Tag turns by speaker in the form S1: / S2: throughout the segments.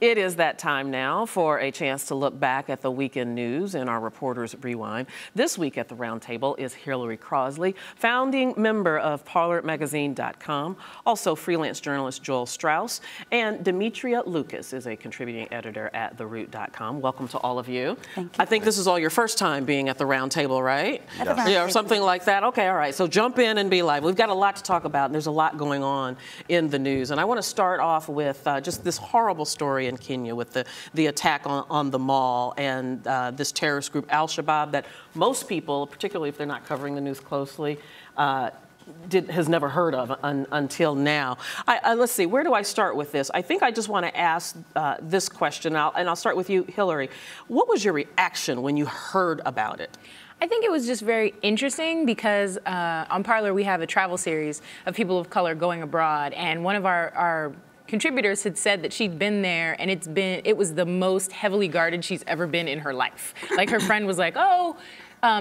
S1: It is that time now for a chance to look back at the weekend news in our Reporters Rewind. This week at the round table is Hillary Crosley, founding member of ParlorMagazine.com, also freelance journalist Joel Strauss, and Demetria Lucas is a contributing editor at TheRoot.com. Welcome to all of you.
S2: Thank you.
S1: I think this is all your first time being at the round table, right?
S2: Yes.
S1: Yeah, or something like that. Okay, all right. So jump in and be live. We've got a lot to talk about, and there's a lot going on in the news. And I want to start off with just this horrible story in Kenya with the attack on the mall and this terrorist group Al-Shabaab that most people, particularly if they're not covering the news closely, has never heard of until now. Let's see, where do I start with this? I think I just want to ask this question, and I'll start with you, Hillary. What was your reaction when you heard about it?
S3: I think it was just very interesting because on Parlor we have a travel series of people of color going abroad, and one of our contributors had said that she'd been there and it was the most heavily guarded she's ever been in her life. Like her friend was like, oh,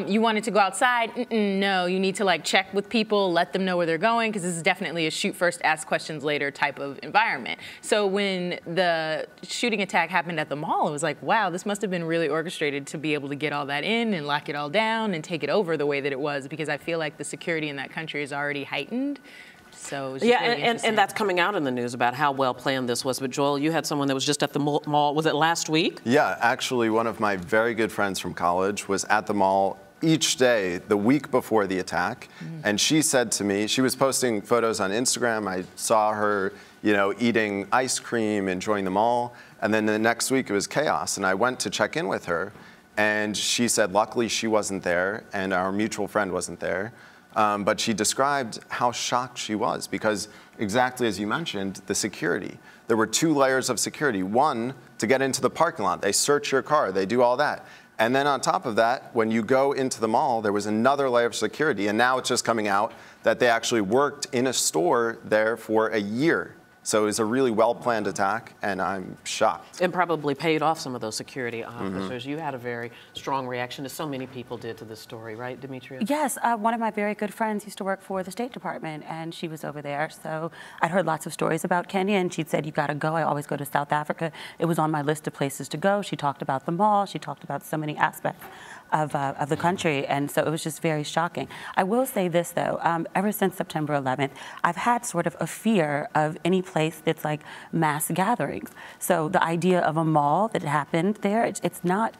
S3: you wanted to go outside? No, you need to like check with people, let them know where they're going, because this is definitely a shoot first, ask questions later type of environment. So when the shooting attack happened at the mall, it was like, wow, this must have been really orchestrated to be able to get all that in and lock it all down and take it over the way that it was, because I feel like the security in that country is already heightened. So
S1: yeah, and that's coming out in the news about how well planned this was. But Joel, you had someone that was just at the mall, was it last week?
S4: Yeah, actually one of my very good friends from college was at the mall each day the week before the attack. And she said to me, she was posting photos on Instagram. I saw her, you know, eating ice cream, enjoying the mall. And then the next week it was chaos. And I went to check in with her. And she said, luckily she wasn't there and our mutual friend wasn't there. But she described how shocked she was because, exactly as you mentioned, the security. There were 2 layers of security. One, to get into the parking lot. They search your car. They do all that. And then on top of that, when you go into the mall, there was another layer of security. And now it's just coming out that they actually worked in a store there for a year. So it was a really well-planned attack, and I'm shocked.
S1: And probably paid off some of those security officers. You had a very strong reaction, as so many people did to this story, right, Demetria?
S2: Yes, one of my very good friends used to work for the State Department, and she was over there. So I'd heard lots of stories about Kenya, and she'd said, you got to go. I always go to South Africa. It was on my list of places to go. She talked about the mall. She talked about so many aspects of the country, and so it was just very shocking. I will say this, though. Ever since September 11th, I've had sort of a fear of any place that's like mass gatherings. So the idea of a mall that happened there, it's not,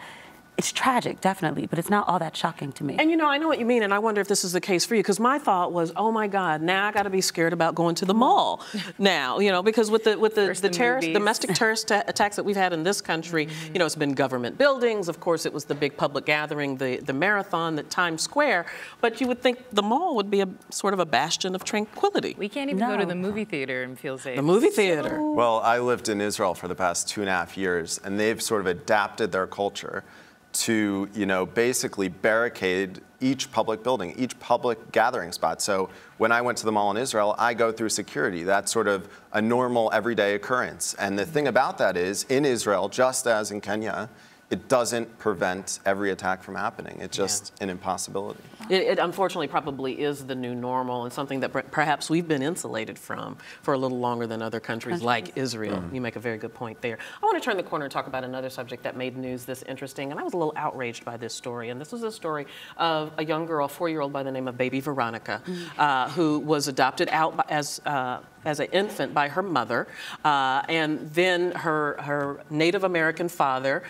S2: it's tragic, definitely, but it's not all that shocking to me.
S1: And you know, I know what you mean, and I wonder if this is the case for you, because my thought was, oh my God, now I got to be scared about going to the mall now, you know, because with the terrorist, domestic terrorist attacks that we've had in this country, you know, it's been government buildings. Of course, it was the big public gathering, the marathon, the Times Square, but you would think the mall would be a sort of a bastion of tranquility.
S3: We can't even go to the movie theater and feel safe.
S1: The movie theater.
S4: Well, I lived in Israel for the past 2.5 years, and they've sort of adapted their culture to, you know, basically barricade each public building, each public gathering spot. So when I went to the mall in Israel, I go through security. That's sort of a normal everyday occurrence. And the thing about that is, in Israel, just as in Kenya, it doesn't prevent every attack from happening. It's just an impossibility.
S1: It unfortunately probably is the new normal and something that perhaps we've been insulated from for a little longer than other countries like Israel. You make a very good point there. I want to turn the corner and talk about another subject that made news this interesting, and I was a little outraged by this story. And this was a story of a young girl, 4-year-old by the name of Baby Veronica, who was adopted out as an infant by her mother, and then her Native American father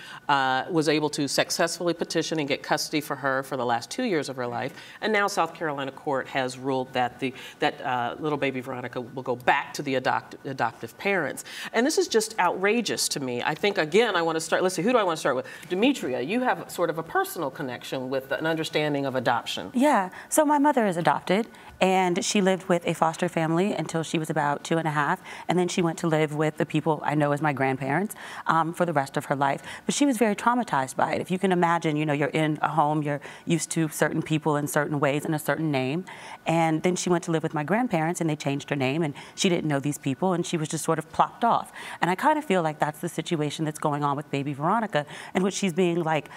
S1: was able to successfully petition and get custody for her for the last 2 years of her life. And now South Carolina court has ruled that little baby Veronica will go back to the adoptive parents. And this is just outrageous to me. I think, again, I want to start, let's see, who do I want to start with? Demetria, you have sort of a personal connection with an understanding of adoption.
S2: Yeah, so my mother is adopted, and she lived with a foster family until she was about 2.5, and then she went to live with the people I know as my grandparents for the rest of her life. But she was very traumatized by it. If you can imagine, you know, you're in a home, you're used to certain people in certain ways and a certain name, and then she went to live with my grandparents, and they changed her name, and she didn't know these people, and she was just sort of plopped off. And I kind of feel like that's the situation that's going on with baby Veronica, in which she's being like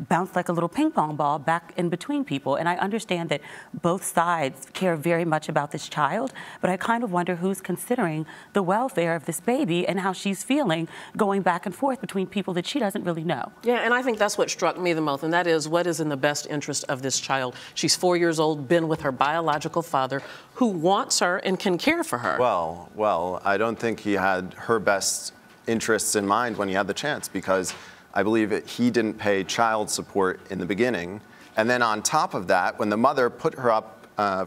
S2: bounced like a little ping pong ball back in between people. And I understand that both sides care care very much about this child, but I kind of wonder who's considering the welfare of this baby and how she's feeling going back and forth between people that she doesn't really know.
S1: Yeah, and I think that's what struck me the most, and that is what is in the best interest of this child. She's 4 years old, been with her biological father, who wants her and can care for her.
S4: Well, I don't think he had her best interests in mind when he had the chance, because I believe he didn't pay child support in the beginning. And then on top of that, when the mother put her up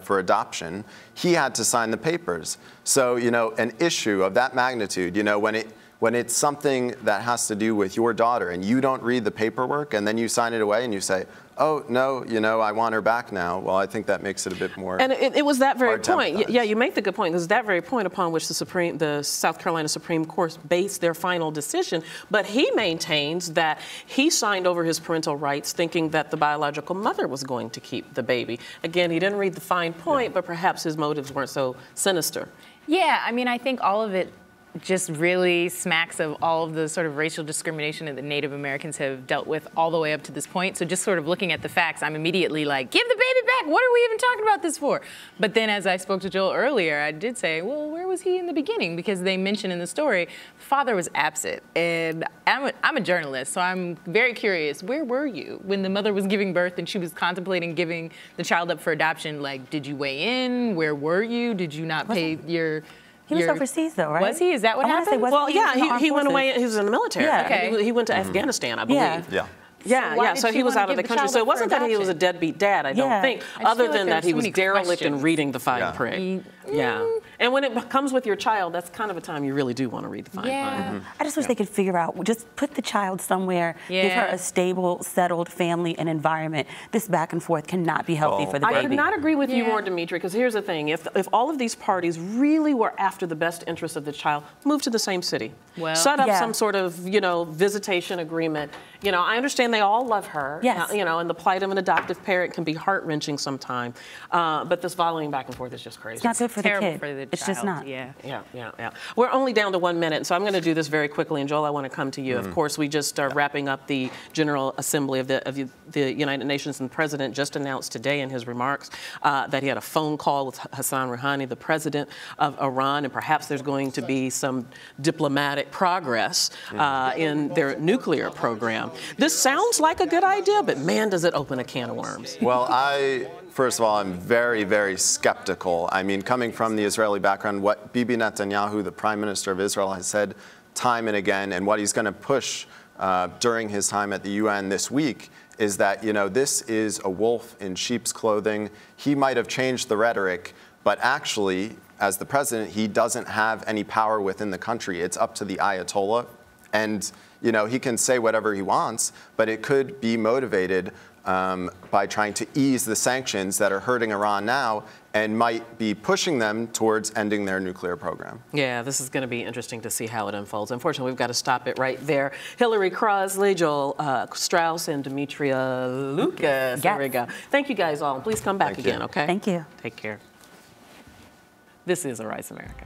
S4: for adoption, he had to sign the papers. So, you know, an issue of that magnitude, you know, when it's something that has to do with your daughter and you don't read the paperwork and then you sign it away and you say, oh, no, you know, I want her back now. Well, I think that makes it a bit more.
S1: And it was that very point. Yeah, you make the good point. It was that very point upon which the South Carolina Supreme Court based their final decision. But he maintains that he signed over his parental rights thinking that the biological mother was going to keep the baby. Again, he didn't read the fine point, but perhaps his motives weren't so sinister.
S3: Yeah, I mean, I think all of it just really smacks of all of the sort of racial discrimination that the Native Americans have dealt with all the way up to this point. So just sort of looking at the facts, I'm immediately like, give the baby back. What are we even talking about this for? But then as I spoke to Joel earlier, I did say, well, where was he in the beginning? Because they mentioned in the story, the father was absent. And I'm a journalist, so I'm very curious. Where were you when the mother was giving birth and she was contemplating giving the child up for adoption? Like, did you weigh in? Where were you? Did you not pay your...
S2: He was overseas, though, right?
S3: Was he? Is that what happened?
S1: Well, yeah, he went away. He was in the military.
S2: Yeah.
S3: Okay.
S1: He went to Afghanistan, I believe.
S2: Yeah.
S1: Yeah, so he was out of the country. So it wasn't that he was a deadbeat dad, I don't think, other than that he was derelict in reading the fine print. Yeah. And when it comes with your child, that's kind of a time you really do want to read the fine print.
S2: I just wish they could figure out, just put the child somewhere, give her a stable, settled family and environment. This back and forth cannot be healthy for the baby.
S1: I could not agree with you more, Demetria, because here's the thing. If all of these parties really were after the best interest of the child, move to the same city.
S3: Well,
S1: set up some sort of, you know, visitation agreement. You know, I understand they all love her.
S2: Yes.
S1: You know, and the plight of an adoptive parent can be heart-wrenching sometimes. But this volleying back and forth is just crazy.
S2: It's not good for the kid.
S3: For the
S2: it's
S3: child.
S2: just not.
S1: Yeah. We're only down to 1 minute, so I'm going to do this very quickly. And Joel, I want to come to you. Of course, we just are wrapping up the General Assembly of the United Nations, and the President just announced today in his remarks that he had a phone call with Hassan Rouhani, the President of Iran, and perhaps there's going to be some diplomatic progress in their nuclear program. This sounds like a good idea, but man, does it open a can of worms.
S4: Well, first of all, I'm very, very skeptical. I mean, coming from the Israeli background, what Bibi Netanyahu, the Prime Minister of Israel, has said time and again, and what he's going to push during his time at the UN this week, is that, you know, this is a wolf in sheep's clothing. He might have changed the rhetoric, but actually, as the president, he doesn't have any power within the country. It's up to the Ayatollah. And, you know, he can say whatever he wants, but it could be motivated by trying to ease the sanctions that are hurting Iran now and might be pushing them towards ending their nuclear program.
S1: Yeah, this is going to be interesting to see how it unfolds. Unfortunately, we've got to stop it right there. Hillary Crosley, Joel Strauss, and Demetria Lucas. There we go. Thank you guys all. Please come back again, okay?
S2: Thank you.
S1: Take care. This is Arise America.